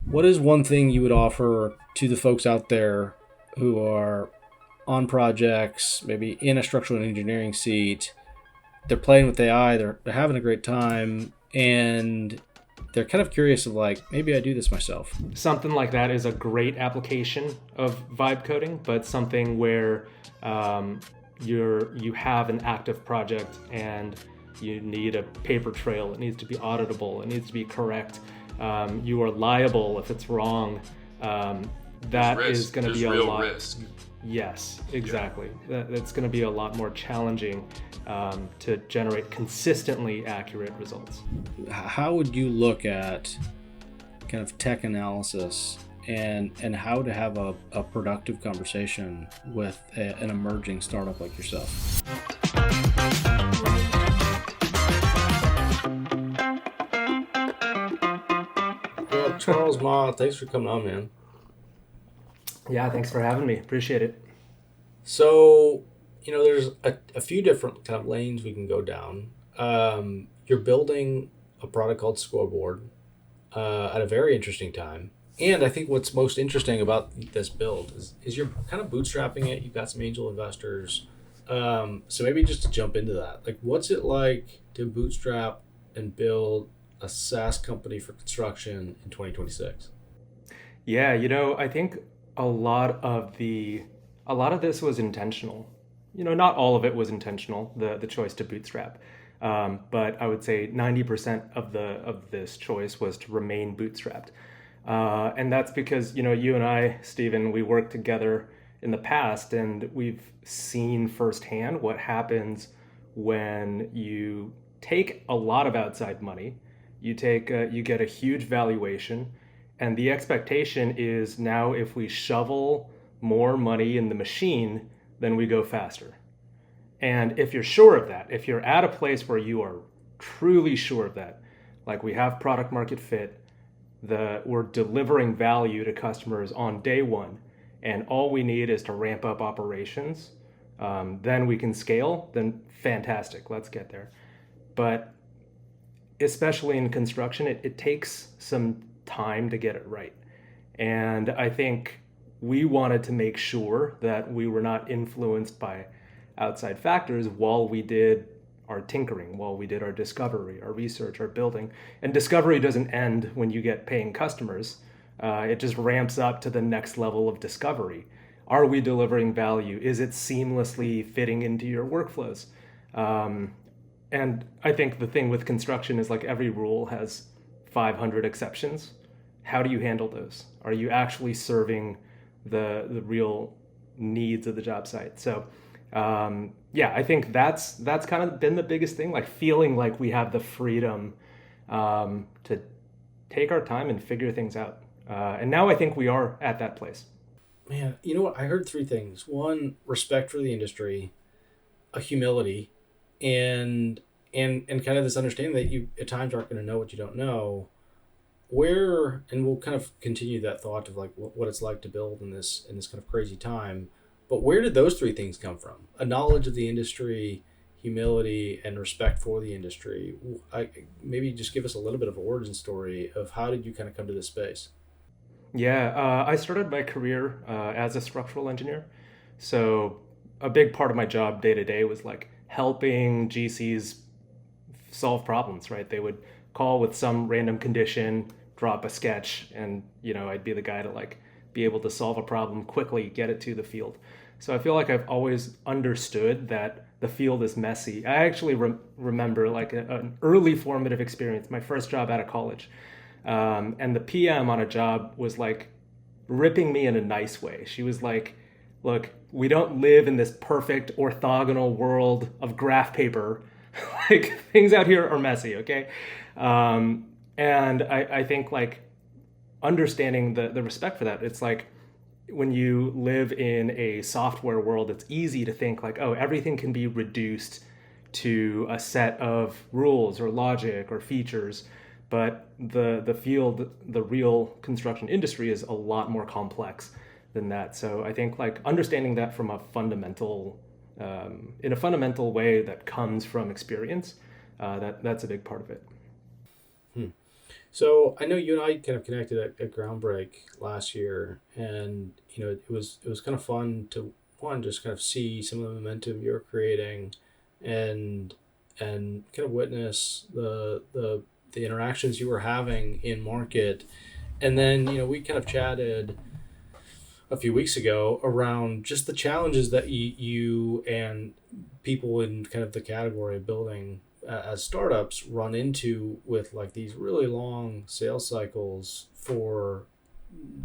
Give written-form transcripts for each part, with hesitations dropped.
What is one thing you would offer to the folks out there who are on projects, maybe in a structural engineering seat? They're playing with AI, they're having a great time, and they're kind of curious of like, maybe I do this myself. Something like that is a great application of vibe coding, but something where um, you have an active project and you need a paper trail. It needs to be auditable. It needs to be correct. You are liable if it's wrong. There's That is risk. going to There's be a real lot. risk. Yes, exactly. That's going to be a lot more challenging to generate consistently accurate results. How would you look at kind of tech analysis and how to have a productive conversation with an emerging startup like yourself? Well, Charles Ma, thanks for coming on, man. Yeah, thanks for having me. Appreciate it. So, there's a few different kind of lanes we can go down. You're building a product called Scoreboard at a very interesting time. And I think what's most interesting about this build is you're kind of bootstrapping it. You've got some angel investors. So maybe just to jump into that, like what's it like to bootstrap and build a SaaS company for construction in 2026? Yeah, I think a lot of this was intentional. Not all of it was intentional, the choice to bootstrap. But I would say 90% of this choice was to remain bootstrapped. And that's because, you and I, Stephen, we worked together in the past and we've seen firsthand what happens when you take a lot of outside money, you get a huge valuation, and the expectation is now if we shovel more money in the machine, then we go faster. And if you're sure of that, if you're at a place where you are truly sure of that, like we have product market fit, we're delivering value to customers on day one, and all we need is to ramp up operations, then we can scale, then fantastic, let's get there. But especially in construction, it takes some time to get it right. And I think we wanted to make sure that we were not influenced by outside factors while we did our tinkering, while we did our discovery, our research, our building. And discovery doesn't end when you get paying customers. It just ramps up to the next level of discovery. Are we delivering value? Is it seamlessly fitting into your workflows? And I think the thing with construction is like every rule has 500 exceptions. How do you handle those? Are you actually serving the real needs of the job site? So yeah, I think that's kind of been the biggest thing, like feeling like we have the freedom to take our time and figure things out. And now I think we are at that place. Man, you know what? I heard three things. One, respect for the industry, a humility, and kind of this understanding that you at times aren't going to know what you don't know. Where, and we'll kind of continue that thought of like what it's like to build in this kind of crazy time. But where did those three things come from? A knowledge of the industry, humility, and respect for the industry. Maybe just give us a little bit of an origin story of how did you kind of come to this space? Yeah, I started my career as a structural engineer. So a big part of my job day to day was like helping GCs solve problems, right? They would call with some random condition, drop a sketch, and I'd be the guy to like be able to solve a problem quickly, get it to the field. So I feel like I've always understood that the field is messy. I actually remember like an early formative experience, my first job out of college. And the PM on a job was like ripping me in a nice way. She was like, look, we don't live in this perfect orthogonal world of graph paper. Like things out here are messy, okay? And I think like understanding the respect for that, it's like when you live in a software world, it's easy to think like, oh, everything can be reduced to a set of rules or logic or features. But the field, the real construction industry is a lot more complex than that. So I think like understanding that from a fundamental, in a fundamental way that comes from experience, that's a big part of it. So I know you and I kind of connected at Groundbreak last year, and it was kind of fun to one just kind of see some of the momentum you're creating, and kind of witness the interactions you were having in market, and then we kind of chatted a few weeks ago around just the challenges that you and people in kind of the category of building as startups run into with like these really long sales cycles for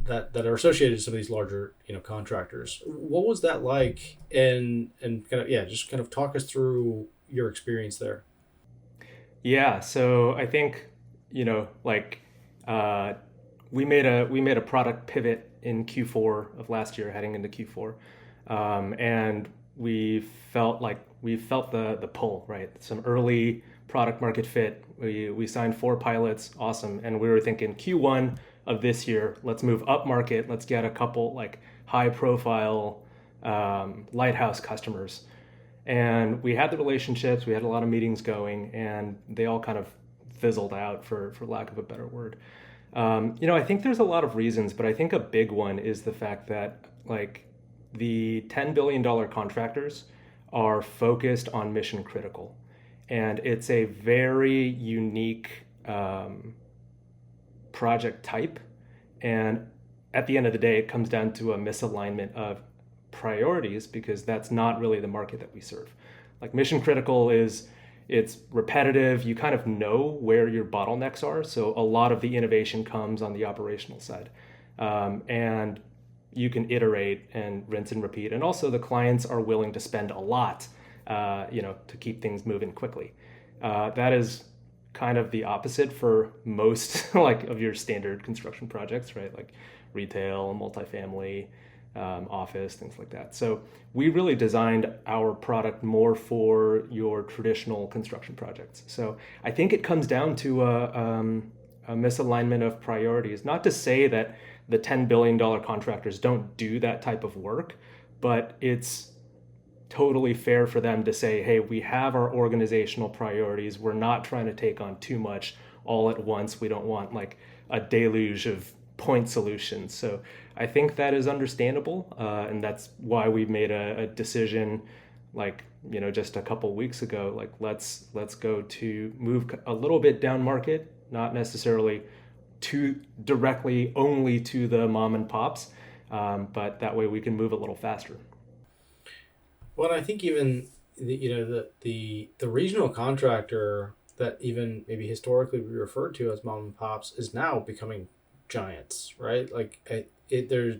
that are associated with some of these larger contractors. What was that like? And kind of just kind of talk us through your experience there. Yeah, so I think like we made a product pivot in Q4 of last year, heading into Q4, and we felt the pull, right? Some early product market fit. We signed 4 pilots, awesome, and we were thinking Q1 of this year, let's move up market, let's get a couple like high profile lighthouse customers. And we had the relationships, we had a lot of meetings going, and they all kind of fizzled out, for lack of a better word. I think there's a lot of reasons, but I think a big one is the fact that like the $10 billion contractors are focused on mission critical, and it's a very unique project type. And at the end of the day, it comes down to a misalignment of priorities, because that's not really the market that we serve. Like mission critical it's repetitive. You kind of know where your bottlenecks are. So a lot of the innovation comes on the operational side. And you can iterate and rinse and repeat. And also the clients are willing to spend a lot, to keep things moving quickly. That is kind of the opposite for most like of your standard construction projects, right? Like retail, multifamily, office, things like that. So we really designed our product more for your traditional construction projects. So I think it comes down to a misalignment of priorities. Not to say that the $10 billion contractors don't do that type of work, but it's totally fair for them to say, hey, we have our organizational priorities. We're not trying to take on too much all at once. We don't want like a deluge of point solutions. So I think that is understandable, and that's why we made a decision, like just a couple weeks ago. Like let's go to move a little bit down market, not necessarily to directly only to the mom and pops, but that way we can move a little faster. Well, I think even the regional contractor that even maybe historically we referred to as mom and pops is now becoming giants, right? Like there's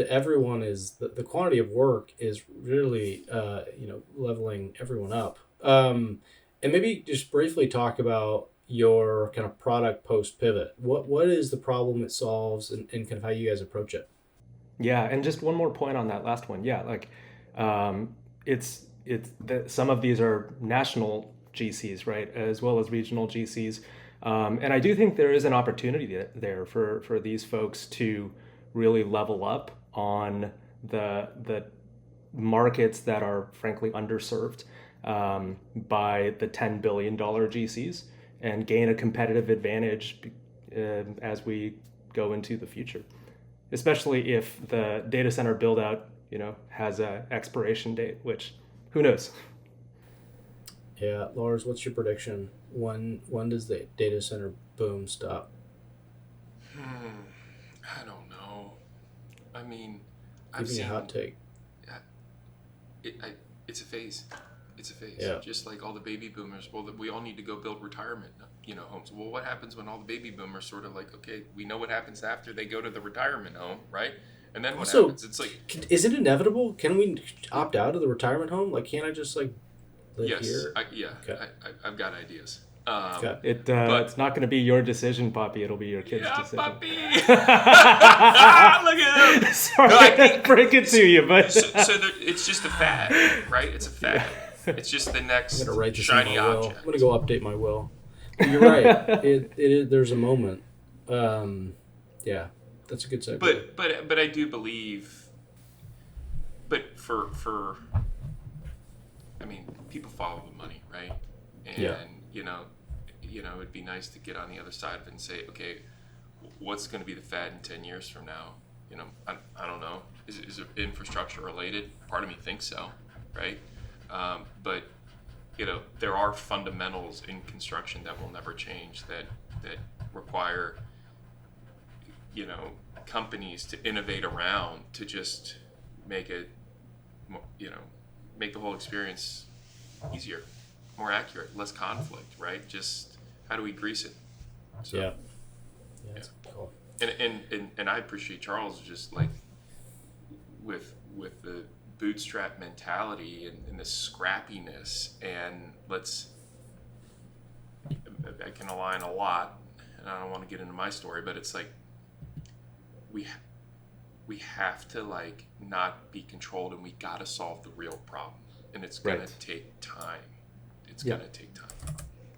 everyone is the quantity of work is really leveling everyone up. And maybe just briefly talk about your kind of product post pivot. What is the problem it solves, and kind of how you guys approach it? Yeah, and just one more point on that last one. Yeah, like it's that some of these are national GCs, right, as well as regional GCs, and I do think there is an opportunity there for these folks to really level up on the markets that are frankly underserved by the $10 billion GCs, and gain a competitive advantage as we go into the future, especially if the data center build out has a expiration date, which who knows. Yeah, Lars, what's your prediction? When does the data center boom stop? I don't know. I mean, I've Give me a seen hot take. uh, it's a phase. It's a phase. Yeah. Just like all the baby boomers. Well, we all need to go build retirement, homes. Well, what happens when all the baby boomers sort of like, okay, we know what happens after they go to the retirement home, right? And then what Also, happens? It's like, is it inevitable? Can we opt out of the retirement home? Like, can't I just like live yes, here? okay. I've got ideas. Okay. It's not going to be your decision, Poppy. It'll be your kid's decision. Puppy. Look at him. Sorry, No, I break it to you, but it's just a fad, right? It's a fad. It's just the next I'm gonna write this shiny in my will. object. I'm gonna go update my will. But you're right. It there's a moment. Yeah, that's a good segue. But I do believe. But for I mean, people follow the money, right? And Yeah. it'd be nice to get on the other side of it and say, okay, what's going to be the fad in 10 years from now? I don't know. Is it infrastructure related? Part of me thinks so, right? But there are fundamentals in construction that will never change that require companies to innovate around to just make it make the whole experience easier, more accurate, less conflict, right? Just how do we grease it? So, yeah, that's cool. And I appreciate Charles just like with the bootstrap mentality and the scrappiness, and I can align a lot, and I don't want to get into my story, but it's like we have to like not be controlled, and we got to solve the real problem, and it's gonna take time. It's gonna take time.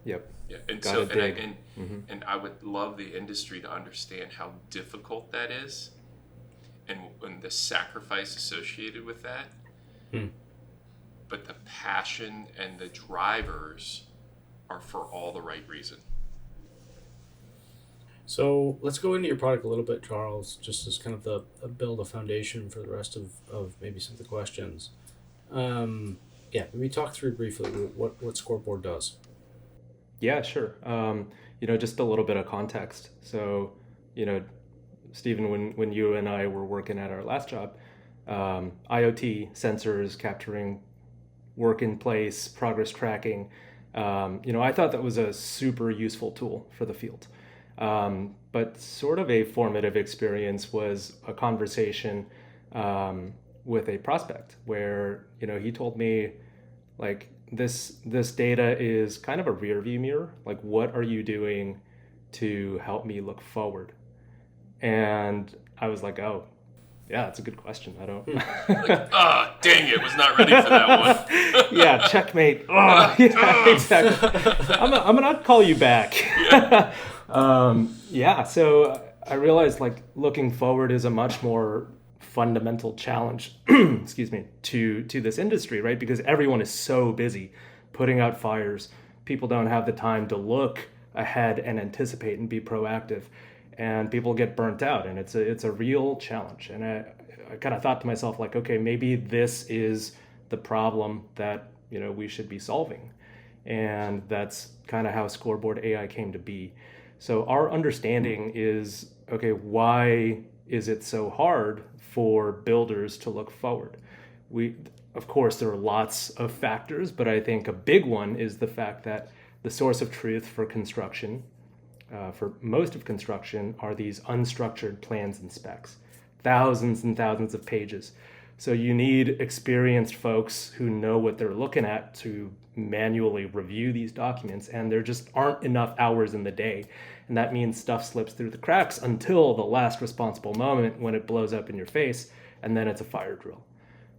Yep. Yeah, and Gotta so dig. and I would love the industry to understand how difficult that is, and the sacrifice associated with that. But the passion and the drivers are for all the right reason. So let's go into your product a little bit, Charles, just as kind of build a foundation for the rest of maybe some of the questions. Maybe talk through briefly what Scoreboard does. Yeah, sure. Just a little bit of context. So, Stephen, when you and I were working at our last job, IoT sensors capturing work in place, progress tracking, I thought that was a super useful tool for the field. But sort of a formative experience was a conversation with a prospect where, he told me, like, this data is kind of a rear view mirror. Like, what are you doing to help me look forward? And I was like, oh, yeah, that's a good question. I don't. Dang it, was not ready for that one. Yeah, checkmate. Oh, yeah, exactly. I'm gonna call you back. Yeah. So I realized like looking forward is a much more fundamental challenge, excuse me, to this industry, right? Because everyone is so busy putting out fires. People don't have the time to look ahead and anticipate and be proactive, and people get burnt out, and it's a real challenge. And I kind of thought to myself, like, okay, maybe this is the problem that we should be solving, and that's kind of how Scoreboard AI came to be. So our understanding is, okay, why is it so hard for builders to look forward? Of course, there are lots of factors, but I think a big one is the fact that the source of truth for construction, for most of construction, are these unstructured plans and specs, thousands and thousands of pages. So you need experienced folks who know what they're looking at to manually review these documents, and there just aren't enough hours in the day. And that means stuff slips through the cracks until the last responsible moment when it blows up in your face, and then it's a fire drill.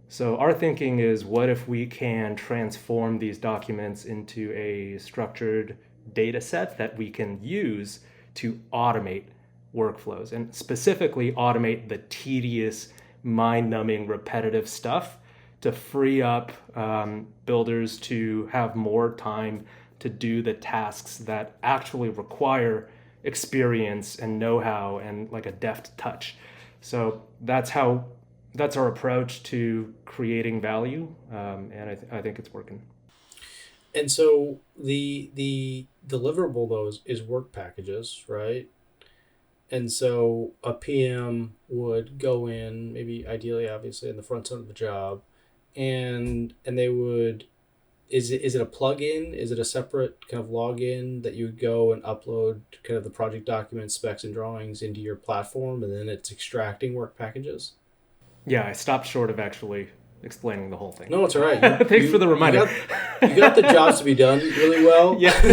So our thinking is, what if we can transform these documents into a structured data set that we can use to automate workflows, and specifically automate the tedious, mind-numbing, repetitive stuff to free up builders to have more time to do the tasks that actually require experience and know-how and like a deft touch. So that's our approach to creating value, and I think it's working. And so the deliverable though is work packages, right? And so a PM would go in, maybe ideally, obviously, in the front end of the job, and they would, is it a plugin? Is it a separate kind of login that you would go and upload kind of the project documents, specs, and drawings into your platform, and then it's extracting work packages? Yeah, I stopped short of actually explaining the whole thing. No, it's all right. Thanks for the reminder. You got the jobs to be done really well. Yeah.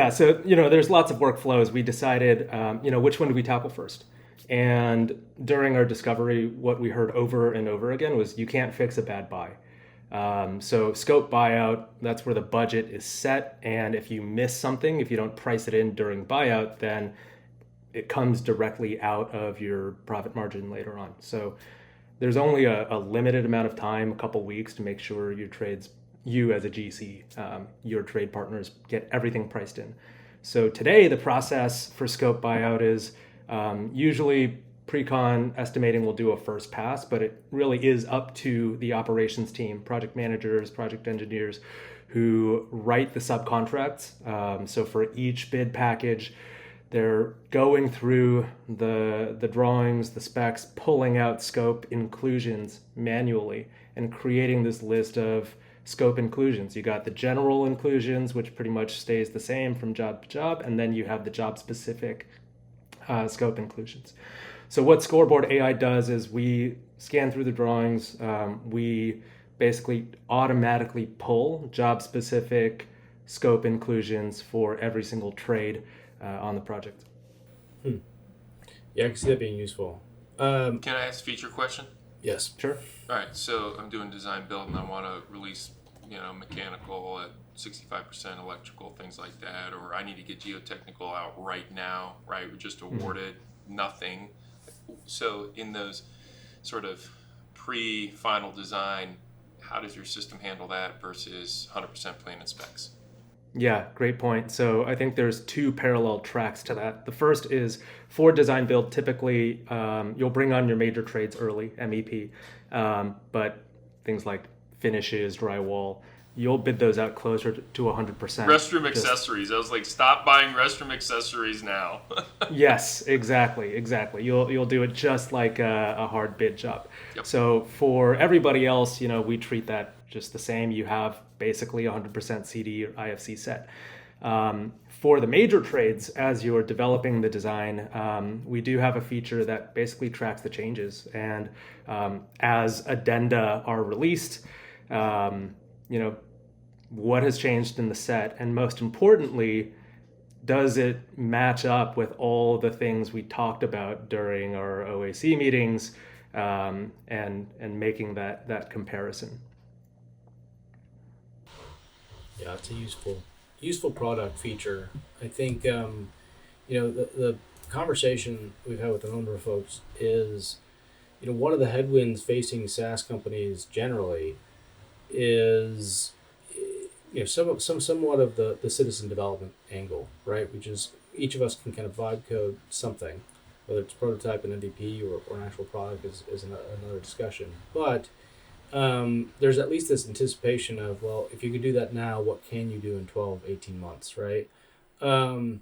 So, there's lots of workflows. We decided, which one do we tackle first? And during our discovery, what we heard over and over again was, you can't fix a bad buy. So scope buyout, that's where the budget is set. And if you miss something, if you don't price it in during buyout, then it comes directly out of your profit margin later on. So there's only a limited amount of time, a couple weeks, to make sure your trade's you as a GC, your trade partners get everything priced in. So today the process for scope buyout is usually pre-con estimating will do a first pass, but it really is up to the operations team, project managers, project engineers, who write the subcontracts. So for each bid package, they're going through the drawings, the specs, pulling out scope inclusions manually and creating this list of scope inclusions. You got the general inclusions, which pretty much stays the same from job to job, and then you have the job specific scope inclusions. So what Scoreboard AI does is we scan through the drawings, we basically automatically pull job specific scope inclusions for every single trade on the project. Yeah, I can see that being useful. Can I ask a feature question? Yes. Sure. All right, so I'm doing design build and I want to release, mechanical at 65%, electrical, things like that, or I need to get geotechnical out right now, right? We just awarded nothing. So in those sort of pre-final design, how does your system handle that versus 100% plan and specs? Yeah, great point. So I think there's two parallel tracks to that. The first is for design build, typically you'll bring on your major trades early, MEP, but things like finishes, drywall, you'll bid those out closer to 100%. Restroom accessories. I was like, stop buying restroom accessories now. Yes, exactly. You'll do it just like a hard bid job. Yep. So for everybody else, we treat that just the same. You have basically 100% CD or IFC set. For the major trades, as you're developing the design, we do have a feature that basically tracks the changes. And as addenda are released, what has changed in the set, and most importantly, does it match up with all the things we talked about during our OAC meetings, and making that comparison. Yeah, it's a useful product feature. I think the conversation we've had with a number of folks is, one of the headwinds facing SaaS companies generally is somewhat of the citizen development angle, right? Which is each of us can kind of vibe code something, whether it's prototype, an MVP, or an actual product is another discussion. But there's at least this anticipation of, well, if you could do that now, what can you do in 12, 18 months, right? From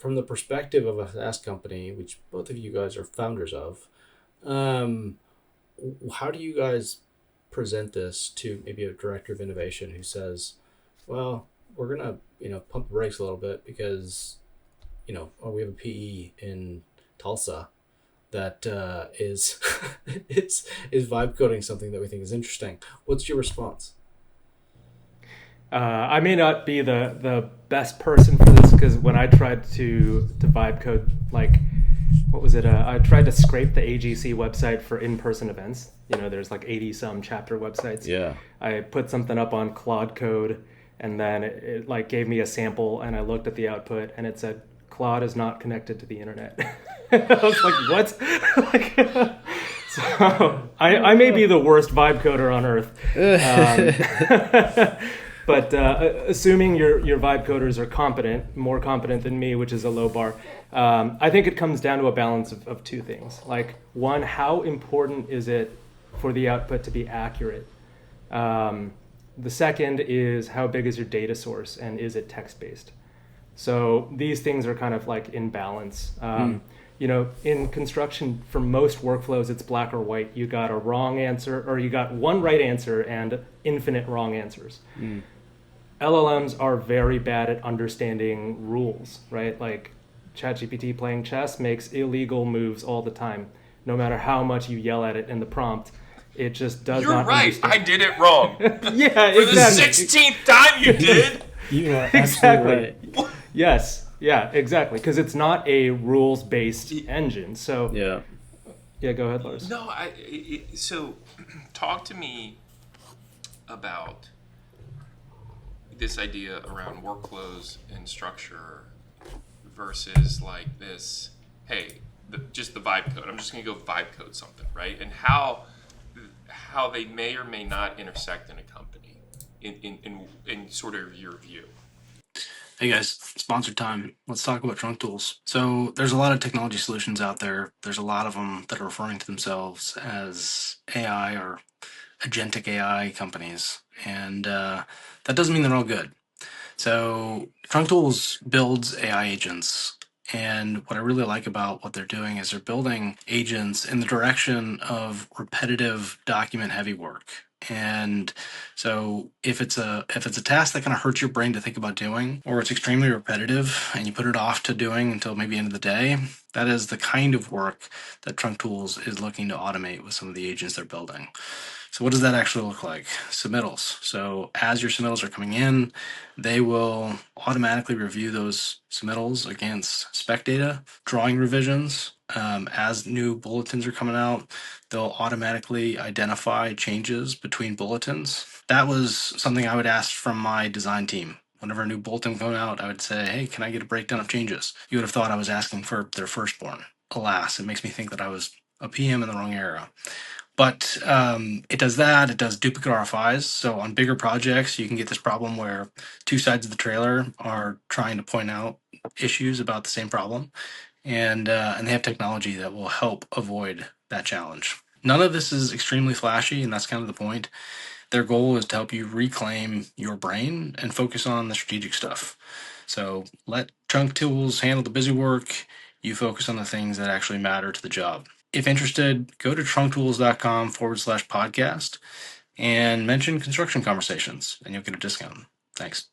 the perspective of a SaaS company, which both of you guys are founders of, how do you guys present this to maybe a director of innovation who says, well, we're going to pump the brakes a little bit because we have a PE in Tulsa that is vibe coding something that we think is interesting. What's your response? I may not be the best person for this, because when I tried to vibe code, what was it? I tried to scrape the AGC website for in-person events. There's 80 some chapter websites. Yeah. I put something up on Claude Code, and then it gave me a sample, and I looked at the output, and it said Claude is not connected to the internet. I was like, what? So I may be the worst vibe coder on earth. But assuming your vibe coders are competent, more competent than me, which is a low bar, I think it comes down to a balance of two things. One, how important is it for the output to be accurate? The second is, how big is your data source, and is it text-based? So these things are kind of in balance. In construction, for most workflows, it's black or white. You got a wrong answer, or you got one right answer and infinite wrong answers. LLMs are very bad at understanding rules, right? ChatGPT playing chess makes illegal moves all the time. No matter how much you yell at it in the prompt, it just does not understand. You're right. I did it wrong. Yeah, For exactly. the 16th time you did. You are Exactly. absolutely right. Yes. Yeah, exactly. Because it's not a rules-based engine. So yeah, go ahead, Lars. No, so talk to me about this idea around workflows and structure versus this, hey, just the vibe code. I'm just going to go vibe code something, right? And how they may or may not intersect in a company. in sort of your view? Hey guys, sponsored time. Let's talk about trunk tools. So there's a lot of technology solutions out there. There's a lot of them that are referring to themselves as AI or agentic AI companies, and that doesn't mean they're all good. So Trunk Tools builds AI agents. And what I really like about what they're doing is they're building agents in the direction of repetitive document heavy work. And so if it's a task that kind of hurts your brain to think about doing, or it's extremely repetitive and you put it off to doing until maybe end of the day, that is the kind of work that Trunk Tools is looking to automate with some of the agents they're building. So what does that actually look like? Submittals. So as your submittals are coming in, they will automatically review those submittals against spec data, drawing revisions. As new bulletins are coming out, they'll automatically identify changes between bulletins. That was something I would ask from my design team. Whenever a new bulletin came out, I would say, hey, can I get a breakdown of changes? You would have thought I was asking for their firstborn. Alas, it makes me think that I was a PM in the wrong era. But it does that. It does duplicate RFIs. So on bigger projects, you can get this problem where two sides of the trailer are trying to point out issues about the same problem, and they have technology that will help avoid that challenge. None of this is extremely flashy, and that's kind of the point. Their goal is to help you reclaim your brain and focus on the strategic stuff. So let Chunk Tools handle the busy work. You focus on the things that actually matter to the job. If interested, go to trunktools.com/podcast and mention construction conversations, and you'll get a discount. Thanks.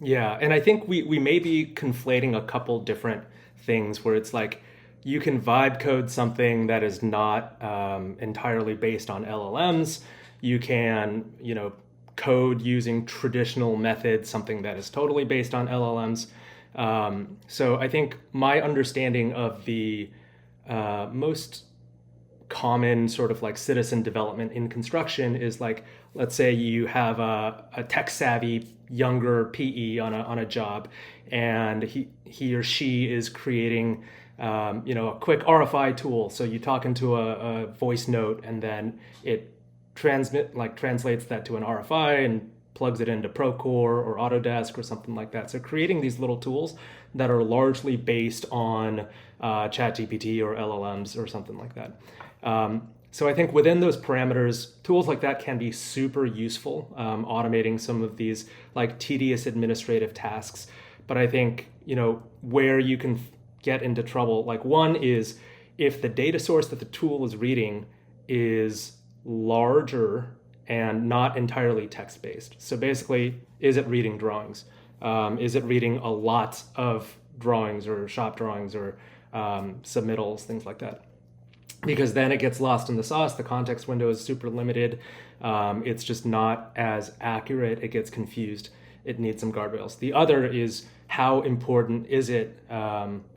Yeah, and I think we may be conflating a couple different things where it's like you can vibe code something that is not entirely based on LLMs. You can, code using traditional methods, something that is totally based on LLMs. So I think my understanding of the most common sort of like citizen development in construction is like, let's say you have a tech savvy younger PE on a job, and he or she is creating a quick RFI tool. So you talk into a voice note, and then it translates that to an RFI and plugs it into Procore or Autodesk or something like that. So creating these little tools that are largely based on ChatGPT or LLMs or something like that. So I think within those parameters, tools like that can be super useful, automating some of these like tedious administrative tasks. But I think, where you can get into trouble, like one is if the data source that the tool is reading is larger and not entirely text-based. So basically, is it reading drawings? Is it reading a lot of drawings or shop drawings or submittals, things like that? Because then it gets lost in the sauce. The context window is super limited. It's just not as accurate. It gets confused. It needs some guardrails. The other is how important is it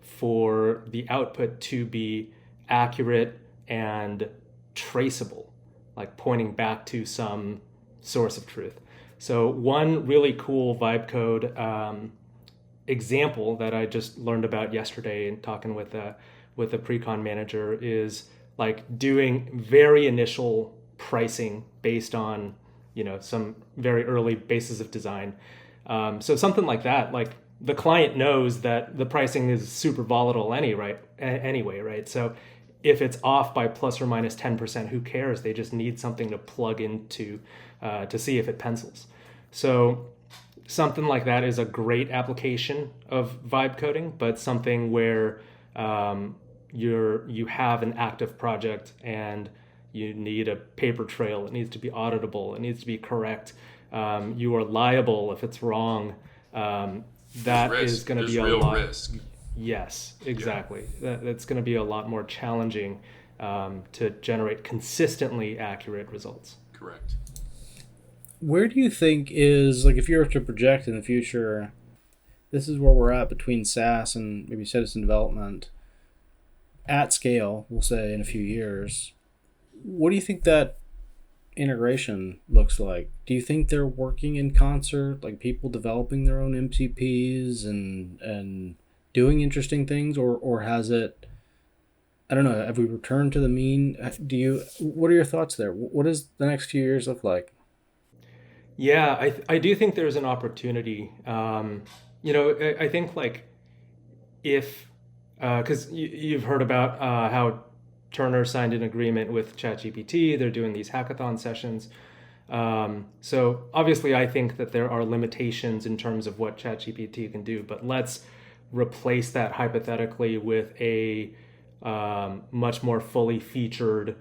for the output to be accurate and traceable, like pointing back to some source of truth. So one really cool vibe code example that I just learned about yesterday in talking with a pre-con manager is like doing very initial pricing based on, some very early basis of design. So something like that, like the client knows that the pricing is super volatile anyway, right? So if it's off by plus or minus 10%, who cares? They just need something to plug into to see if it pencils. So something like that is a great application of vibe coding, but something where you have an active project and you need a paper trail. It needs to be auditable. It needs to be correct. You are liable if it's wrong. That is going to be a lot. Risk. Yes, exactly. Yeah. That's going to be a lot more challenging to generate consistently accurate results. Correct. Where do you think is, like, if you were to project in the future, this is where we're at between SaaS and maybe citizen development at scale, we'll say in a few years. What do you think that integration looks like? Do you think they're working in concert, like people developing their own MCPs and doing interesting things, or has it, I don't know, have we returned to the mean? What are your thoughts there? What does the next few years look like? Yeah, I do think there's an opportunity. I think like if because you've heard about how Turner signed an agreement with ChatGPT. They're doing these hackathon sessions. So obviously, I think that there are limitations in terms of what ChatGPT can do. But let's replace that hypothetically with a much more fully featured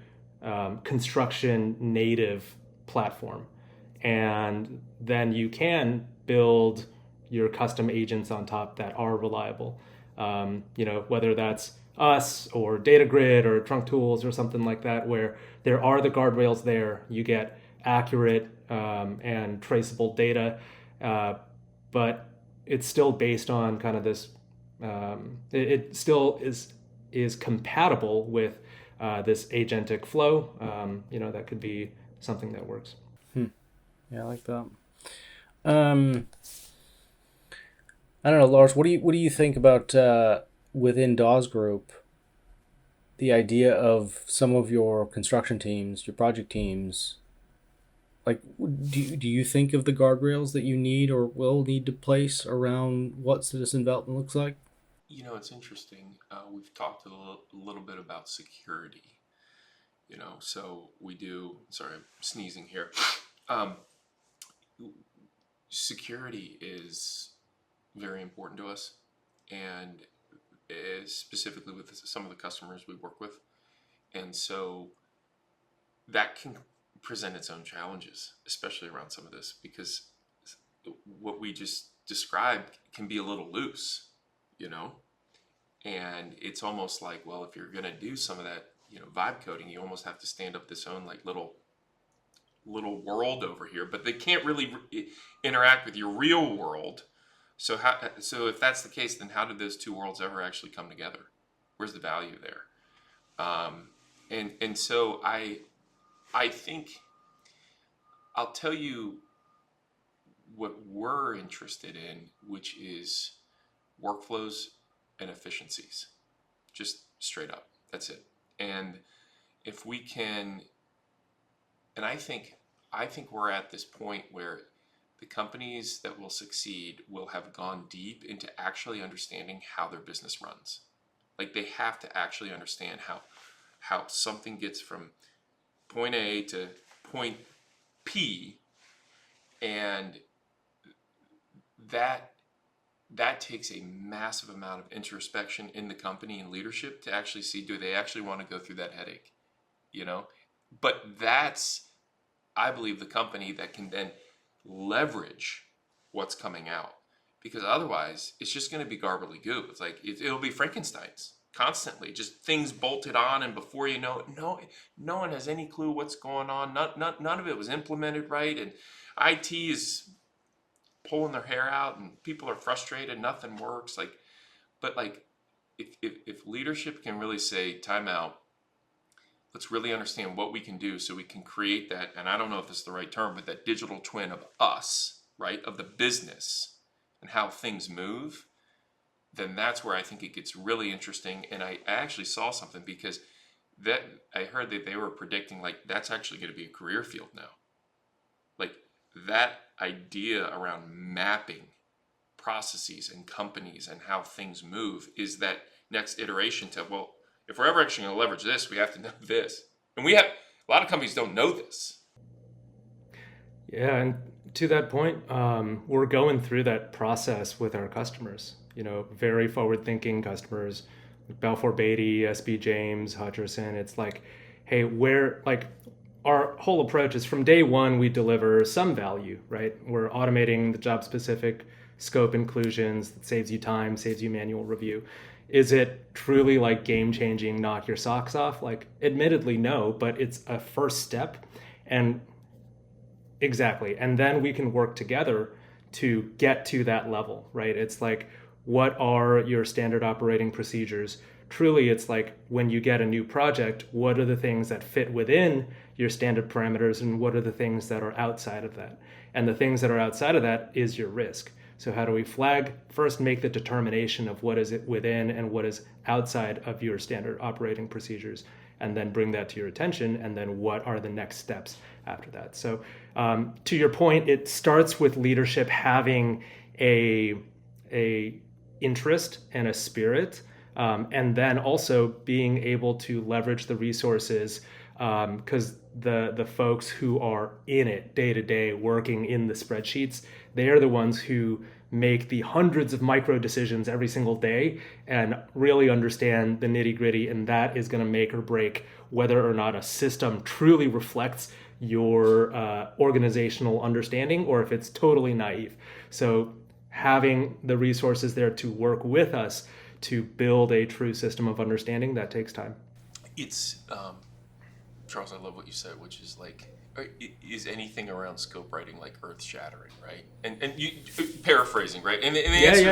construction native platform, and then you can build your custom agents on top that are reliable. Whether that's us or Data Grid or Trunk Tools or something like that, where there are the guardrails there, you get accurate and traceable data, but it's still based on kind of this. It still is compatible with this agentic flow. That could be something that works. Yeah, I like that. I don't know, Lars. What do you think about within Dawes Group, the idea of some of your construction teams, your project teams? Like, do you think of the guardrails that you need or will need to place around what citizen development looks like? It's interesting. We've talked a little bit about security. So we do. Sorry, I'm sneezing here. Um, Security is very important to us, and is specifically with some of the customers we work with. And so that can present its own challenges, especially around some of this, because what we just described can be a little loose, you know? And it's almost like, well, if you're going to do some of that, vibe coding, you almost have to stand up this own like little world over here, but they can't really interact with your real world. So if that's the case, then how did those two worlds ever actually come together? Where's the value there? And so I think I'll tell you what we're interested in, which is workflows and efficiencies, just straight up. That's it. And if we can, and I think we're at this point where the companies that will succeed will have gone deep into actually understanding how their business runs. Like they have to actually understand how something gets from point A to point P, and that takes a massive amount of introspection in the company and leadership to actually see, do they actually want to go through that headache, but that's, I believe, the company that can then leverage what's coming out, because otherwise it's just going to be garbly goo. It's like it'll be Frankenstein's constantly, just things bolted on, and before you know it, no one has any clue what's going on. None of it was implemented right, and IT is pulling their hair out, and people are frustrated. Nothing works. But if leadership can really say, time out, let's really understand what we can do so we can create that, and I don't know if this is the right term, but that digital twin of us, right, of the business and how things move, then that's where I think it gets really interesting. And I actually saw something, because that I heard that they were predicting like that's actually going to be a career field now. Like that idea around mapping processes and companies and how things move is that next iteration to, well, if we're ever actually going to leverage this, we have to know this. And a lot of companies don't know this. Yeah, and to that point, we're going through that process with our customers. Very forward-thinking customers, Balfour Beatty, SB James, Hutcherson. It's like, hey, our whole approach is from day one we deliver some value, right? We're automating the job-specific scope inclusions that saves you time, saves you manual review. Is it truly like game-changing, knock your socks off? Like, admittedly, no, but it's a first step. And exactly. And then we can work together to get to that level, right? It's like, what are your standard operating procedures? Truly, it's like when you get a new project, what are the things that fit within your standard parameters and what are the things that are outside of that? And the things that are outside of that is your risk. So how do we flag? First, make the determination of what is it within and what is outside of your standard operating procedures. and then bring that to your attention, and then what are the next steps after that. So to your point, it starts with leadership having a interest and a spirit, and then also being able to leverage the resources, because the folks who are in it day to day working in the spreadsheets, they are the ones who make the hundreds of micro decisions every single day and really understand the nitty gritty, and that is going to make or break whether or not a system truly reflects your organizational understanding or if it's totally naive. So having the resources there to work with us to build a true system of understanding, that takes time. It's Charles, I love what you said, which is like, is anything around scope writing like earth shattering, right? And you paraphrasing, right? And the answer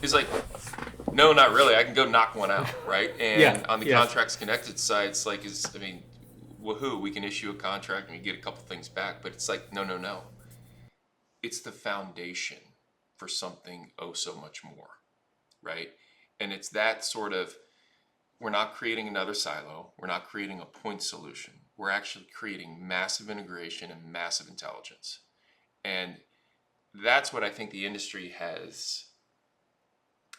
is like, no, not really. I can go knock one out, right? And on the contracts connected side, it's like, woohoo, we can issue a contract and we get a couple things back, but it's like, no. It's the foundation for something so much more, right? And it's that sort of, we're not creating another silo. We're not creating a point solution. We're actually creating massive integration and massive intelligence. And that's what I think the industry has,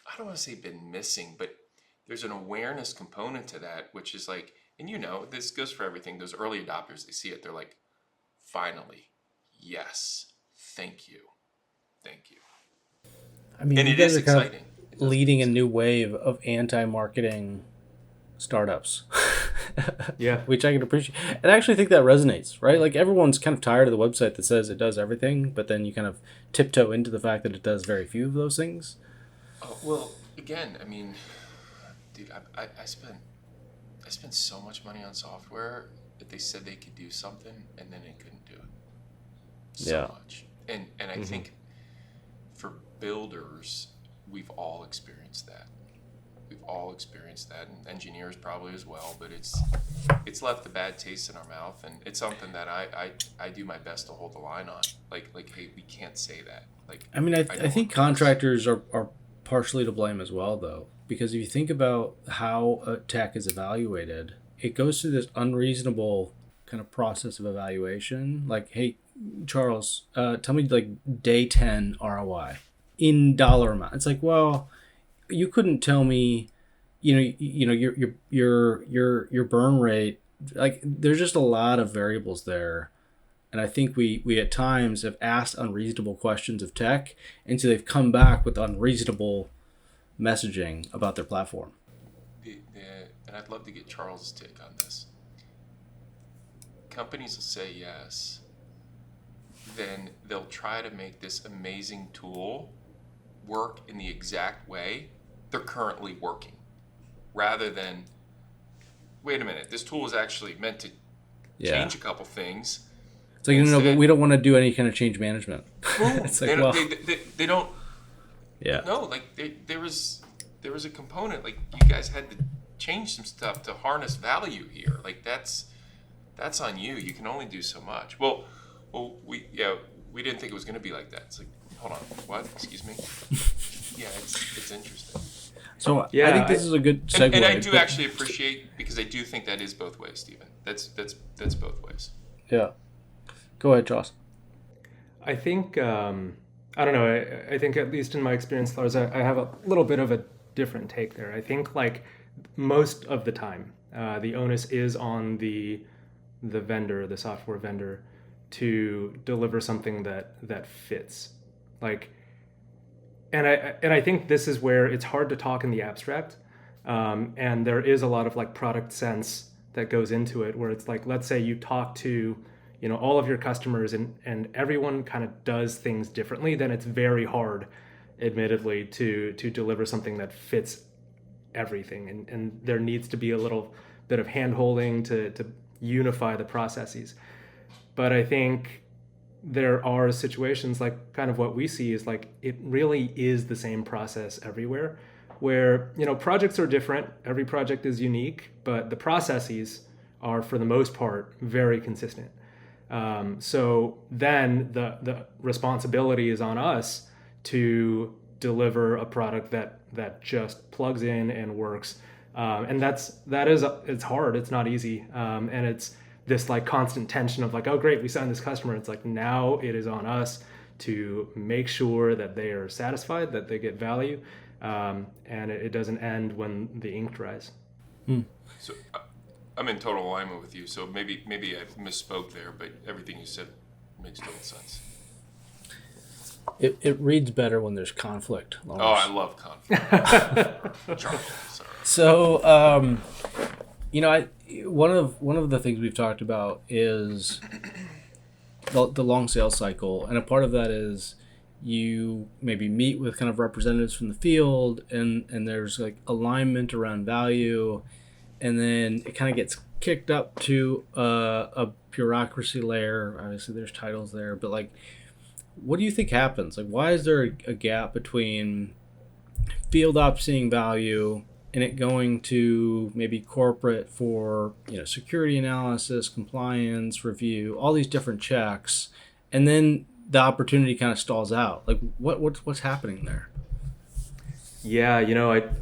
I don't want to say been missing, but there's an awareness component to that, which is like, and this goes for everything. Those early adopters, they see it, they're like, finally, yes, thank you. I mean, and you it guys is are kind exciting. of leading a new wave of anti-marketing startups. Yeah. Which I can appreciate. And I actually think that resonates, right? Like everyone's kind of tired of the website that says it does everything, but then you kind of tiptoe into the fact that it does very few of those things. Oh, well, again, I mean, dude, I spent so much money on software that they said they could do something and then they couldn't do it. So much. And I think for builders, we've all experienced that. And engineers probably as well, but it's left a bad taste in our mouth, and it's something that I do my best to hold the line on. Like hey, we can't say that. Like, I mean, I think contractors are partially to blame as well, though, because if you think about how a tech is evaluated, it goes through this unreasonable kind of process of evaluation. Like, hey, Charles, tell me like day 10 ROI in dollar amount. It's like, well, you couldn't tell me, your burn rate. Like, there's just a lot of variables there, and I think we at times have asked unreasonable questions of tech, and so they've come back with unreasonable messaging about their platform. And I'd love to get Charles' take on this. Companies will say yes, then they'll try to make this amazing tool work in the exact way they're currently working, rather than, wait a minute, this tool is actually meant to change a couple things. It's like, no, but we don't want to do any kind of change management. It's like, they don't. Yeah. No, like there was a component, like you guys had to change some stuff to harness value here. Like that's on you. You can only do so much. Well, we didn't think it was going to be like that. It's like, hold on, what? Excuse me. Yeah, it's interesting. So I think this is a good segue. And I do actually appreciate, because I do think that is both ways, Stephen. That's both ways. Yeah. Go ahead, Joss. I think, I don't know, I think at least in my experience, Lars, I have a little bit of a different take there. I think like most of the time, the onus is on the vendor, the software vendor, to deliver something that fits. Like, and I think this is where it's hard to talk in the abstract, and there is a lot of like product sense that goes into it, where it's like, let's say you talk to all of your customers, and everyone kind of does things differently, then it's very hard, admittedly, to deliver something that fits everything, and there needs to be a little bit of hand-holding to unify the processes. But I think there are situations like kind of what we see is like it really is the same process everywhere, where projects are different, every project is unique, but the processes are for the most part very consistent. So then the responsibility is on us to deliver a product that just plugs in and works And it's hard. It's not easy, and it's this like constant tension of like, oh great, we signed this customer. It's like now it is on us to make sure that they are satisfied, that they get value, and it doesn't end when the ink dries. So I'm in total alignment with you. So maybe I misspoke there, but everything you said makes total sense. It reads better when there's conflict, Lars. Oh, I love conflict. Sorry. So, one of the things we've talked about is the long sales cycle, and a part of that is you maybe meet with kind of representatives from the field, and there's like alignment around value, and then it kind of gets kicked up to a bureaucracy layer. Obviously, there's titles there, but like, what do you think happens? Like, why is there a gap between field ops seeing value and it going to maybe corporate for security analysis, compliance review, all these different checks, and then the opportunity kind of stalls out? Like, what's happening there? Yeah,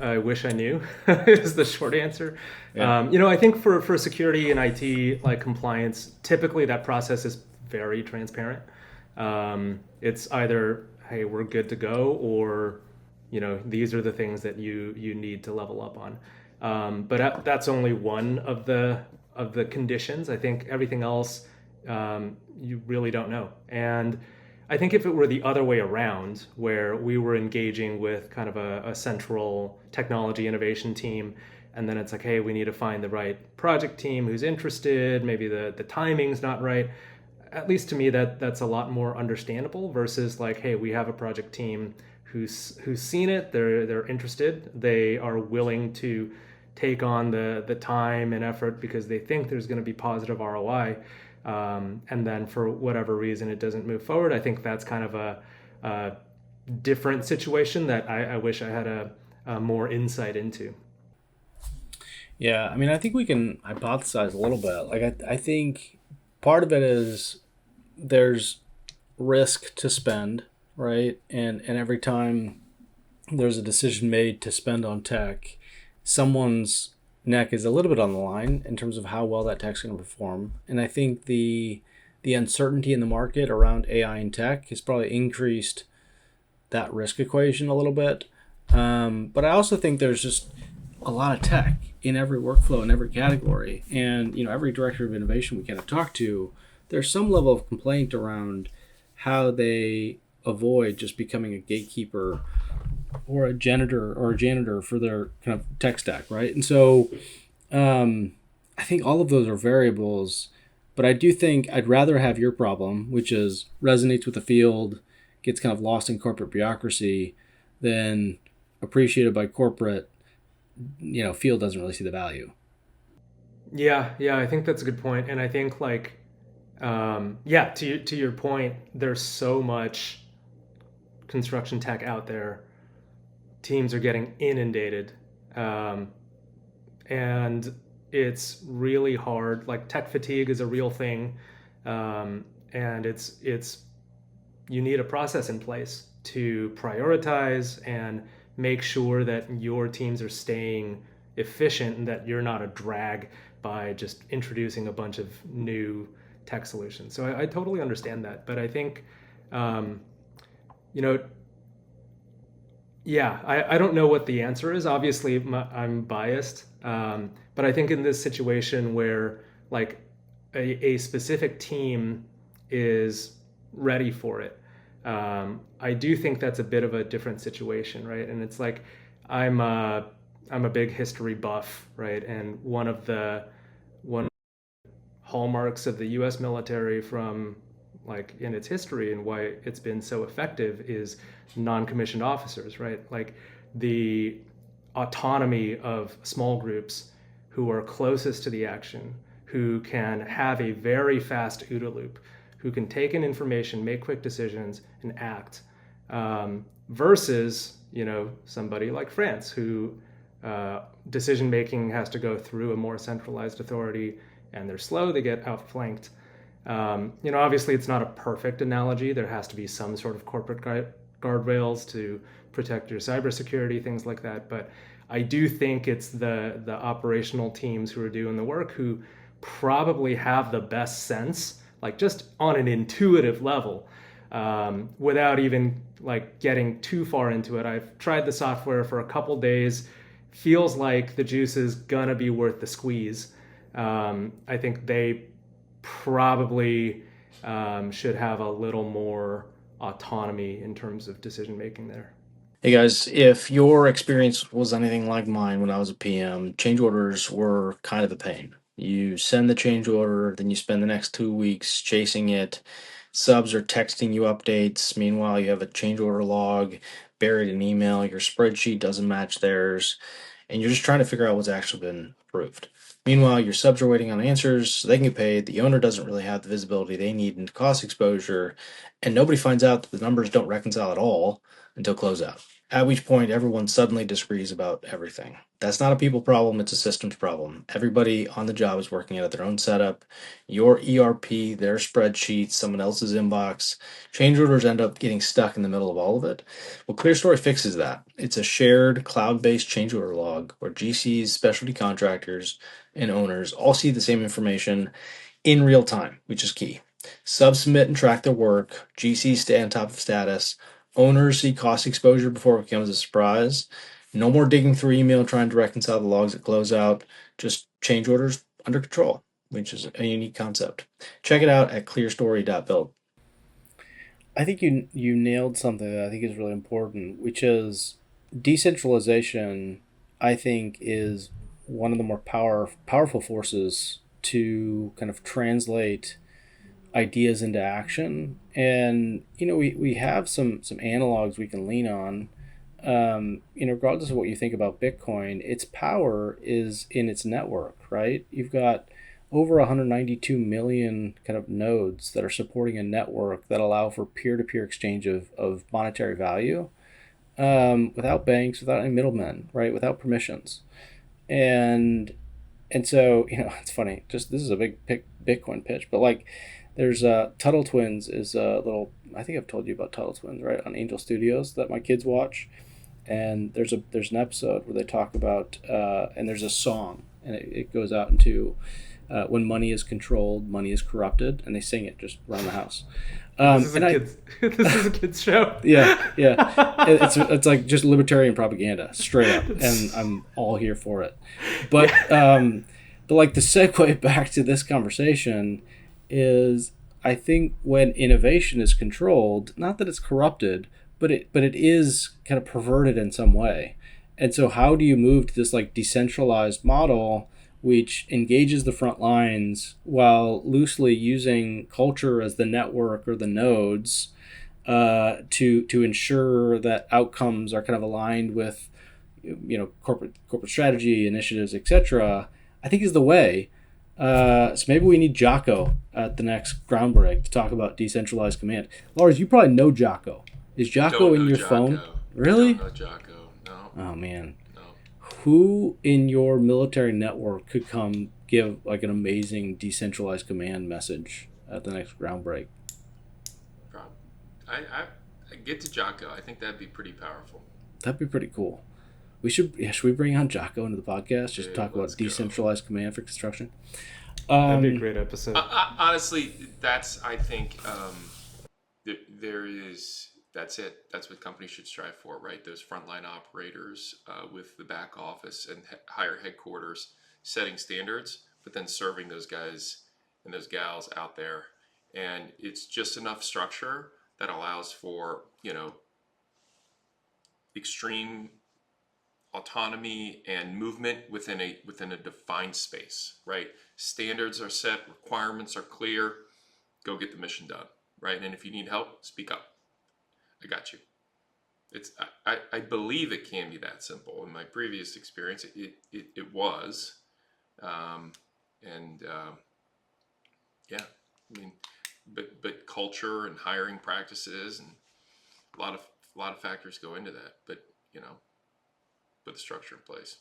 I wish I knew is the short answer. Yeah. I think for security and IT, like compliance, typically that process is very transparent. It's either, hey, we're good to go, or these are the things that you need to level up on. But that's only one of the conditions. I think everything else you really don't know. And I think if it were the other way around, where we were engaging with kind of a central technology innovation team, and then it's like, hey, we need to find the right project team who's interested, maybe the timing's not right. At least to me, that's a lot more understandable versus like, hey, we have a project team who's seen it, they're interested, they are willing to take on the time and effort because they think there's going to be positive ROI. And then for whatever reason it doesn't move forward. I think that's kind of a different situation that I wish I had a more insight into. Yeah, I mean, I think we can hypothesize a little bit. Like, I think part of it is there's risk to spend, right? And every time there's a decision made to spend on tech, someone's neck is a little bit on the line in terms of how well that tech's going to perform. And I think the uncertainty in the market around AI and tech has probably increased that risk equation a little bit. But I also think there's just a lot of tech in every workflow, in every category. And, every director of innovation we kind of talk to, there's some level of complaint around how they avoid just becoming a gatekeeper or a janitor for their kind of tech stack, right? And so I think all of those are variables, but I do think I'd rather have your problem, which is resonates with the field, gets kind of lost in corporate bureaucracy, than appreciated by corporate, field doesn't really see the value. Yeah, I think that's a good point. And I think like, to your point, there's so much construction tech out there. Teams are getting inundated, and it's really hard. Like tech fatigue is a real thing, and it's you need a process in place to prioritize and make sure that your teams are staying efficient and that you're not a drag by just introducing a bunch of new tech solutions. So I totally understand that, but I think I don't know what the answer is. Obviously, I'm biased, but I think in this situation where like a specific team is ready for it, I do think that's a bit of a different situation, right? And it's like I'm a big history buff, right? And one of the hallmarks of the U.S. military from like in its history and why it's been so effective is non-commissioned officers, right? Like the autonomy of small groups who are closest to the action, who can have a very fast OODA loop, who can take in information, make quick decisions, and act, versus somebody like France, who decision making has to go through a more centralized authority, and they're slow, they get outflanked. Obviously it's not a perfect analogy. There has to be some sort of corporate guardrails to protect your cybersecurity, things like that. But I do think it's the operational teams who are doing the work who probably have the best sense, like just on an intuitive level, without even like getting too far into it. I've tried the software for a couple days. Feels like the juice is gonna be worth the squeeze. I think they probably should have a little more autonomy in terms of decision making there. Hey guys, if your experience was anything like mine when I was a PM, change orders were kind of a pain. You send the change order, then you spend the next 2 weeks chasing it. Subs are texting you updates. Meanwhile, you have a change order log buried in email. Your spreadsheet doesn't match theirs, and you're just trying to figure out what's actually been approved. Meanwhile, your subs are waiting on answers so they can get paid. The owner doesn't really have the visibility they need into cost exposure, and nobody finds out that the numbers don't reconcile at all until closeout. At which point, everyone suddenly disagrees about everything. That's not a people problem, it's a systems problem. Everybody on the job is working out of their own setup. Your ERP, their spreadsheet, someone else's inbox. Change orders end up getting stuck in the middle of all of it. Well, ClearStory fixes that. It's a shared cloud-based change order log where GCs, specialty contractors, and owners all see the same information in real time, which is key. Subs submit and track their work. GCs stay on top of status. Owners see cost exposure before it becomes a surprise. No more digging through email trying to reconcile the logs at closeout. Just change orders under control, which is a unique concept. Check it out at clearstory.build. I think you nailed something that I think is really important, which is decentralization. I think is one of the more powerful forces to kind of translate ideas into action. And we have some analogs we can lean on. Regardless of what you think about Bitcoin, its power is in its network, right? You've got over 192 million kind of nodes that are supporting a network that allow for peer-to-peer exchange of monetary value, without banks, without any middlemen, right? Without permissions. And so, it's funny, just this is a big Bitcoin pitch, but like there's Tuttle Twins is a little, I think I've told you about Tuttle Twins, right? On Angel Studios that my kids watch. And there's an episode where they talk about, and there's a song, and it goes out into, when money is controlled, money is corrupted, and they sing it just around the house. This is a kid's show. Yeah. It's like just libertarian propaganda, straight up, and I'm all here for it. But like the segue back to this conversation is, I think when innovation is controlled, not that it's corrupted, but it is kind of perverted in some way. And so how do you move to this like decentralized model which engages the front lines while loosely using culture as the network or the nodes, to ensure that outcomes are kind of aligned with corporate strategy, initiatives, etc. I think is the way. So maybe we need Jocko at the next Groundbreak to talk about decentralized command. Lars, you probably know Jocko. Is Jocko in your phone? Really? Don't know Jocko. No. Oh man. No. Who in your military network could come give like an amazing decentralized command message at the next Groundbreak? I get to Jocko. I think that'd be pretty powerful. That'd be pretty cool. Should we bring on Jocko into the podcast just to talk about decentralized command for construction? That'd be a great episode. Honestly, I think there is. That's it. That's what companies should strive for, right? Those frontline operators with the back office and higher headquarters setting standards, but then serving those guys and those gals out there. And it's just enough structure that allows for, extreme autonomy and movement within a defined space, right? Standards are set, requirements are clear, go get the mission done, right? And if you need help, speak up. I got you. I believe it can be that simple. In my previous experience, it was, yeah. I mean, but culture and hiring practices and a lot of factors go into that. But put the structure in place.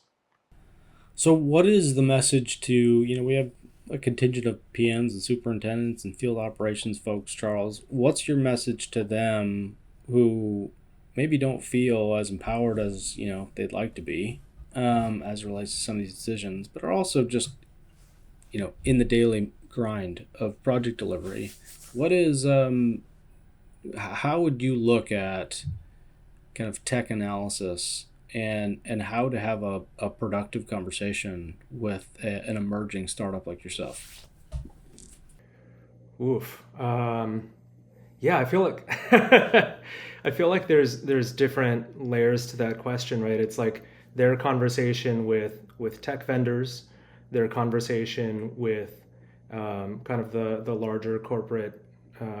So, what is the message to we have a contingent of PMs and superintendents and field operations folks, Charles? What's your message to them who maybe don't feel as empowered as they'd like to be, as it relates to some of these decisions, but are also just in the daily grind of project delivery. What is how would you look at kind of tech analysis and how to have a productive conversation with an emerging startup like yourself? Oof. Yeah, I feel like I feel like there's different layers to that question, right? It's like their conversation with tech vendors, their conversation with kind of the larger corporate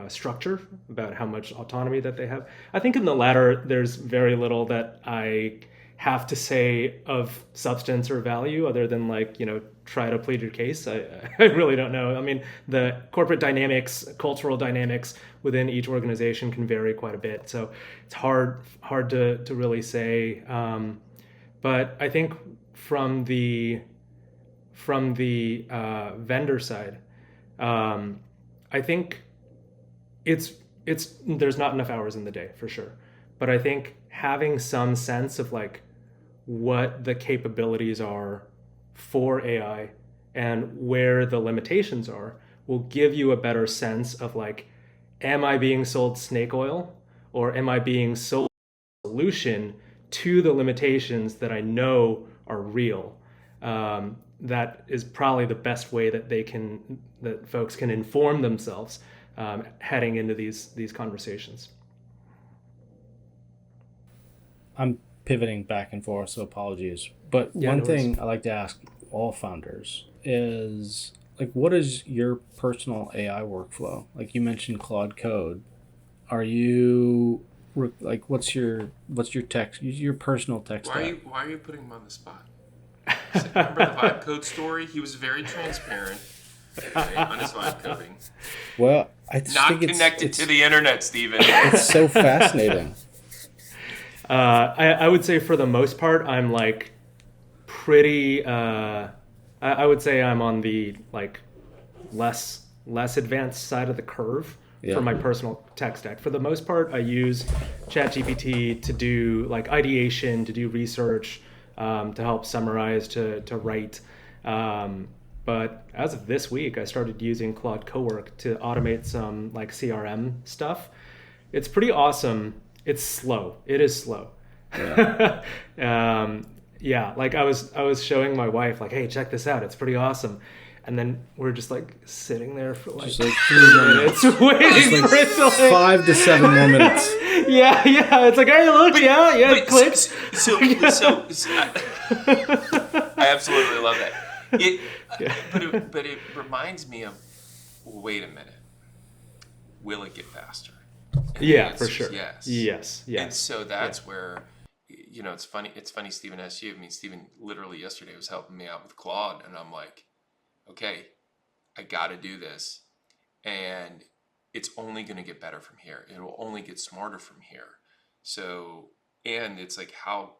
structure about how much autonomy that they have. I think in the latter, there's very little that I have to say of substance or value other than try to plead your case. I really don't know. I mean, the corporate dynamics, cultural dynamics within each organization can vary quite a bit. So it's hard to really say. But I think from the vendor side, I think it's there's not enough hours in the day for sure. But I think having some sense of what the capabilities are for AI and where the limitations are will give you a better sense of am I being sold snake oil, or am I being sold a solution to the limitations that I know are real? That is probably the best way that folks can inform themselves heading into these conversations. I'm pivoting back and forth, so apologies. But one thing I like to ask all founders is what is your personal AI workflow? Like you mentioned Claude Code. Are you what's your your personal tech stack? Why are you putting him on the spot? Remember the vibe code story? He was very transparent on his vibe coding. Well, I just not think connected to the internet, Steven. It's so fascinating. I would say for the most part, I'm pretty. I would say I'm on the less advanced side of the curve for my personal tech stack. For the most part, I use ChatGPT to do ideation, to do research, to help summarize, to write. But as of this week, I started using Claude Cowork to automate some CRM stuff. It's pretty awesome. It's slow. It is slow. Yeah. I was showing my wife hey, check this out. It's pretty awesome. And then we're just sitting there for 3 minutes waiting for it to 5 to 7 more minutes. Yeah. It's hey, look, it clicks. So I absolutely love that. But it reminds me of, wait a minute, will it get faster? And for sure. Yes. And so that's where, it's funny. It's funny, Steven asked you. I mean, Steven literally yesterday was helping me out with Claude, and I'm like, okay, I got to do this, and it's only going to get better from here. It will only get smarter from here. So, and it's how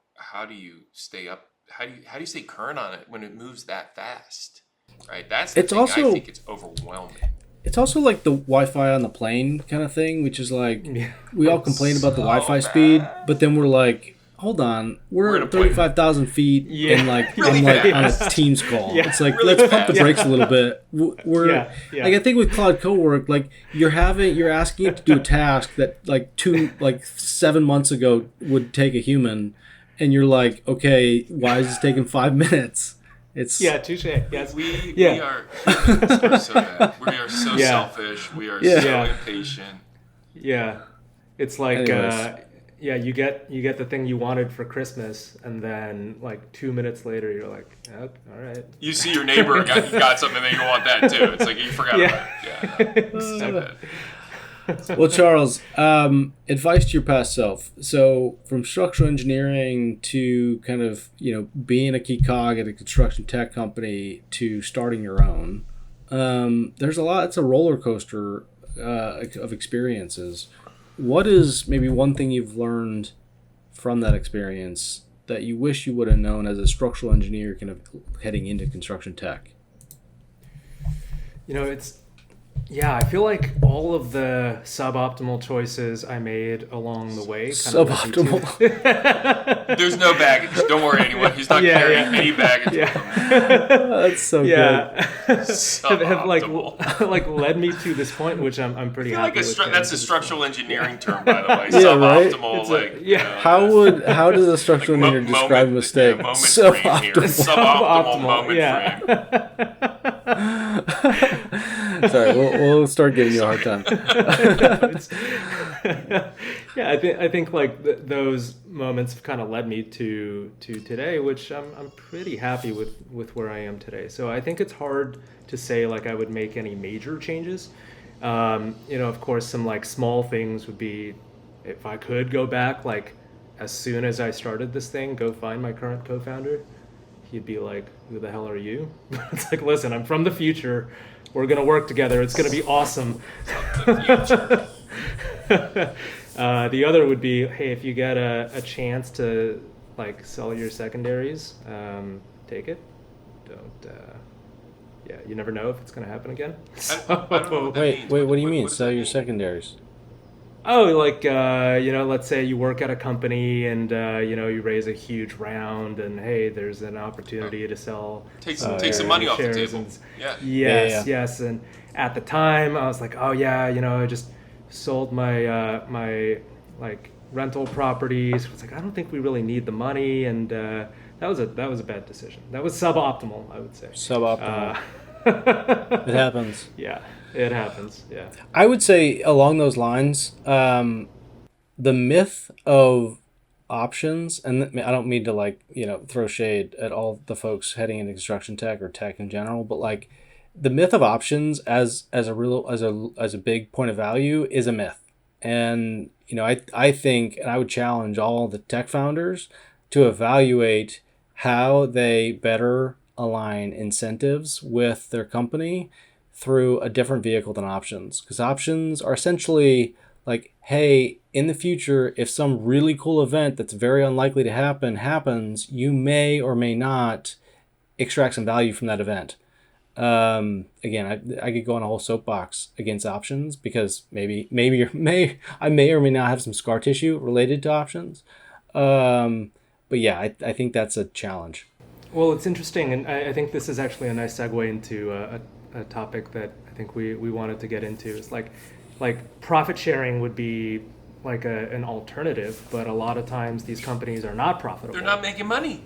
do you stay up? How do you stay current on it when it moves that fast? Right. That's the thing. I think it's overwhelming. It's also the Wi-Fi on the plane kind of thing, which is we all complain about the Wi-Fi speed, but then we're hold on, we're at 35,000 feet and on a Teams call. Yeah. It's really let's pump the brakes a little bit. We're I think with Claude Cowork, you're asking it to do a task that 7 months ago would take a human, and you're okay, why is this taking 5 minutes? It's touche. Yes, we are humans are so bad. We are so selfish. We are so impatient. Yeah, it's you get the thing you wanted for Christmas, and then 2 minutes later you're oh, all right. You see your neighbor got something and you want that too. It's you forgot about it. Yeah, so bad. Well, Charles, advice to your past self. So from structural engineering to kind of, being a key cog at a construction tech company to starting your own, there's a lot. It's a roller coaster of experiences. What is maybe one thing you've learned from that experience that you wish you would have known as a structural engineer kind of heading into construction tech? Yeah, I feel like all of the suboptimal choices I made along the way kind of led me Suboptimal. to. There's no baggage. Don't worry, anyone. He's not Yeah, carrying yeah. any baggage with him. Yeah. That's so good. Yeah. have Suboptimal. like led me to this point, which I'm I pretty feel happy like with. that's a this structural point. engineering term, by the way. Yeah, right? Suboptimal, It's like yeah. How does a structural like engineer describe a mistake? moment frame here. Suboptimal moment yeah. frame. Sorry, we'll start giving you a hard time. Yeah, I think like those moments have kind of led me to today, which I'm pretty happy with where I am today. So I think it's hard to say like I would make any major changes. Of course, some like small things would be if I could go back, like as soon as I started this thing, go find my current co-founder. He'd be like, "Who the hell are you?" It's like, listen, I'm from the future. We're gonna work together. It's gonna be awesome. The other would be, hey, if you get a chance to like sell your secondaries, take it. Don't. Yeah, you never know if it's gonna happen again. I don't know what that means. Wait, what do you What mean? does Sell that your mean? secondaries. Oh, like let's say you work at a company and you raise a huge round, and hey, there's an opportunity to sell. Take some money off the shares table. and- Yeah. Yes, Yeah. yes, and at the time I was like, oh yeah, I just sold my like rental properties. It's like I don't think we really need the money, and that was a bad decision. That was suboptimal, I would say. Suboptimal. It It happens. Yeah, it happens. Yeah. I would say along those lines, the myth of options, and I don't mean to throw shade at all the folks heading into construction tech or tech in general, but like the myth of options as a big point of value is a myth. And I think, and I would challenge all the tech founders to evaluate how they better align incentives with their company through a different vehicle than options, because options are essentially like, hey, in the future, if some really cool event that's very unlikely to happen happens, you may or may not extract some value from that event. Again, I could go on a whole soapbox against options because I may or may not have some scar tissue related to options. But yeah, I think that's a challenge. Well, it's interesting, and I think this is actually a nice segue into a topic that I think we wanted to get into. It's like profit sharing would be like an alternative, but a lot of times these companies are not profitable. They're not making money.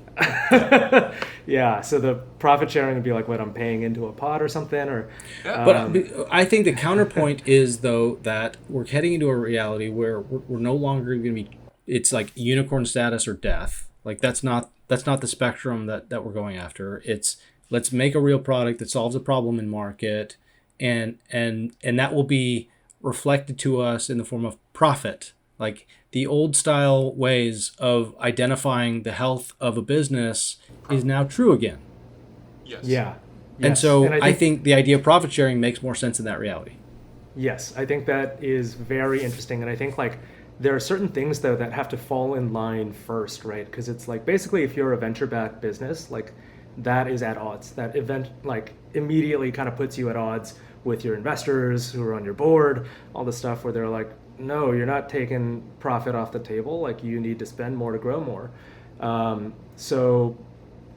Yeah, so the profit sharing would be like what I'm paying into a pot or something, or Yeah. But I think the counterpoint is, though, that we're heading into a reality where we're no longer going to be, it's like unicorn status or death. Like that's not the spectrum that we're going after. It's let's make a real product that solves a problem in market, and that will be reflected to us in the form of profit. Like the old style ways of identifying the health of a business is now true again. Yes. yeah. And Yes. so And I think the idea of profit sharing makes more sense in that reality. Yes, I think that is very interesting, and I think like there are certain things though that have to fall in line first, right? Because it's like basically if you're a venture-backed business, like that is at odds. That event like immediately kind of puts you at odds with your investors who are on your board, all the stuff where they're like, no, you're not taking profit off the table. Like you need to spend more to grow more. So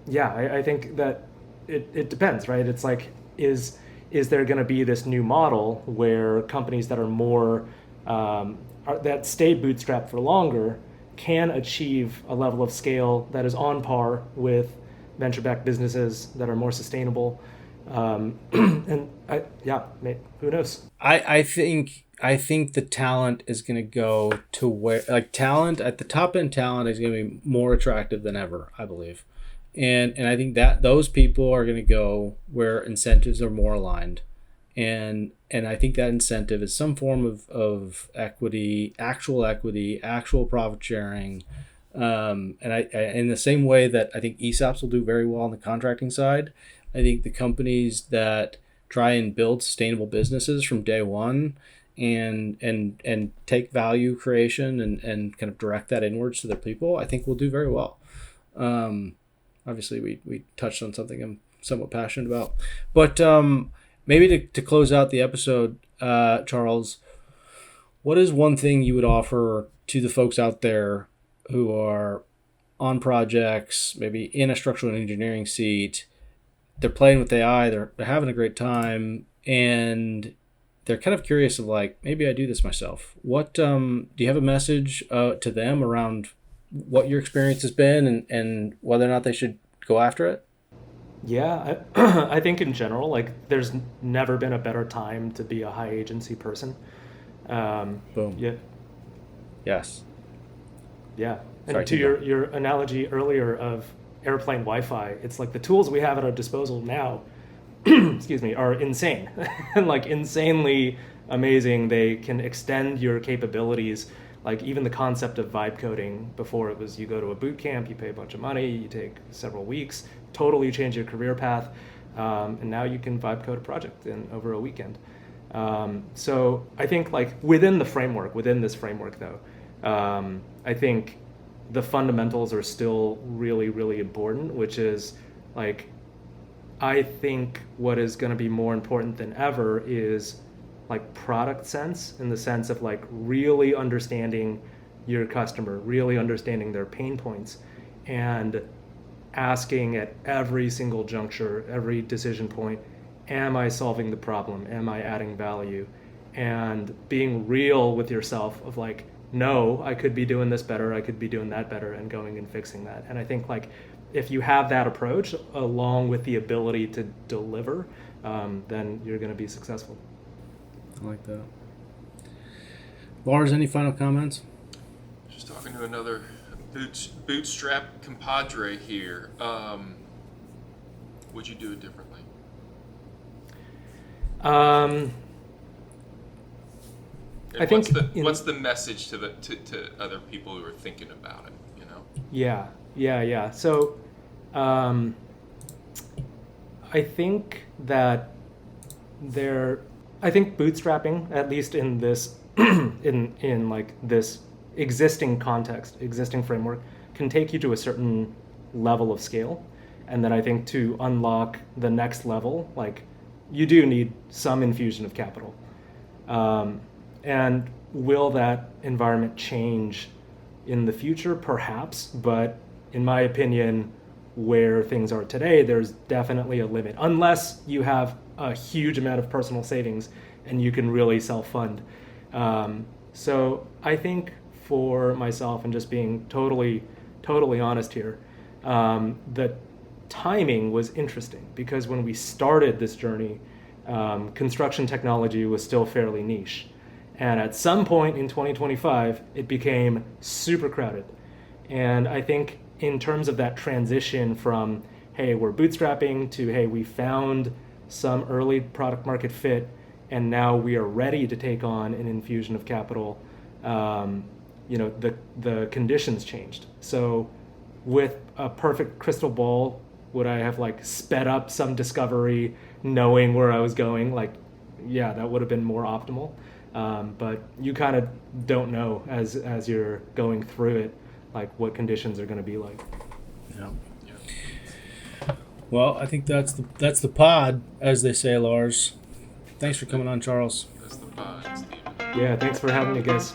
yeah, I think that it depends, right? It's like, is there going to be this new model where companies that are more that stay bootstrapped for longer can achieve a level of scale that is on par with venture-backed businesses that are more sustainable? And who knows? I think the talent is going to go to where, like, talent at the top end, talent is going to be more attractive than ever, I believe. And I think that those people are going to go where incentives are more aligned. And I think that incentive is some form of equity, actual profit sharing. And I in the same way that I think ESOPs will do very well on the contracting side, I think the companies that try and build sustainable businesses from day one and take value creation and kind of direct that inwards to their people, I think will do very well. Obviously, we touched on something I'm somewhat passionate about, but maybe to close out the episode, Charles, what is one thing you would offer to the folks out there who are on projects, maybe in a structural engineering seat? They're playing with AI, they're having a great time, and they're kind of curious of like, maybe I do this myself. What do you have a message to them around what your experience has been and whether or not they should go after it? Yeah, I think in general, like there's never been a better time to be a high agency person. Boom. Yeah, Yes. yeah. Sorry, And to keep your analogy earlier of airplane Wi-Fi, it's like the tools we have at our disposal now, excuse me, are insane and like insanely amazing. They can extend your capabilities. Like even the concept of vibe coding before, it was you go to a boot camp, you pay a bunch of money, you take several weeks, totally change your career path, and now you can vibe code a project in over a weekend. So I think like within this framework though, I think the fundamentals are still really, really important, which is like, I think what is going to be more important than ever is like product sense, in the sense of like really understanding your customer, really understanding their pain points, and asking at every single juncture, every decision point, am I solving the problem? Am I adding value? And being real with yourself of like, no, I could be doing this better, I could be doing that better, and going and fixing that. And I think like if you have that approach along with the ability to deliver, then you're going to be successful. I like that. Lars, any final comments? Just talking to another bootstrap compadre here. Would you do it differently? I think what's the message to to other people who are thinking about it? You know. Yeah. So, I think that I think bootstrapping, at least in this, in like this existing context, existing framework, can take you to a certain level of scale, and then I think to unlock the next level, like you do need some infusion of capital. And will that environment change in the future? Perhaps, but in my opinion, where things are today, there's definitely a limit, unless you have a huge amount of personal savings and you can really self-fund. So I think for myself, and just being totally honest here, the timing was interesting, because when we started this journey, construction technology was still fairly niche. And at some point in 2025, it became super crowded. And I think in terms of that transition from, hey, we're bootstrapping, to, hey, we found some early product market fit, and now we are ready to take on an infusion of capital, the conditions changed. So with a perfect crystal ball, would I have like sped up some discovery knowing where I was going? Like, yeah, that would have been more optimal. But you kind of don't know as you're going through it, like what conditions are going to be like. Yeah. Well, I think that's the pod, as they say, Lars. Thanks for coming on, Charles. That's the pod, Stephen. Yeah, thanks for having me, guys.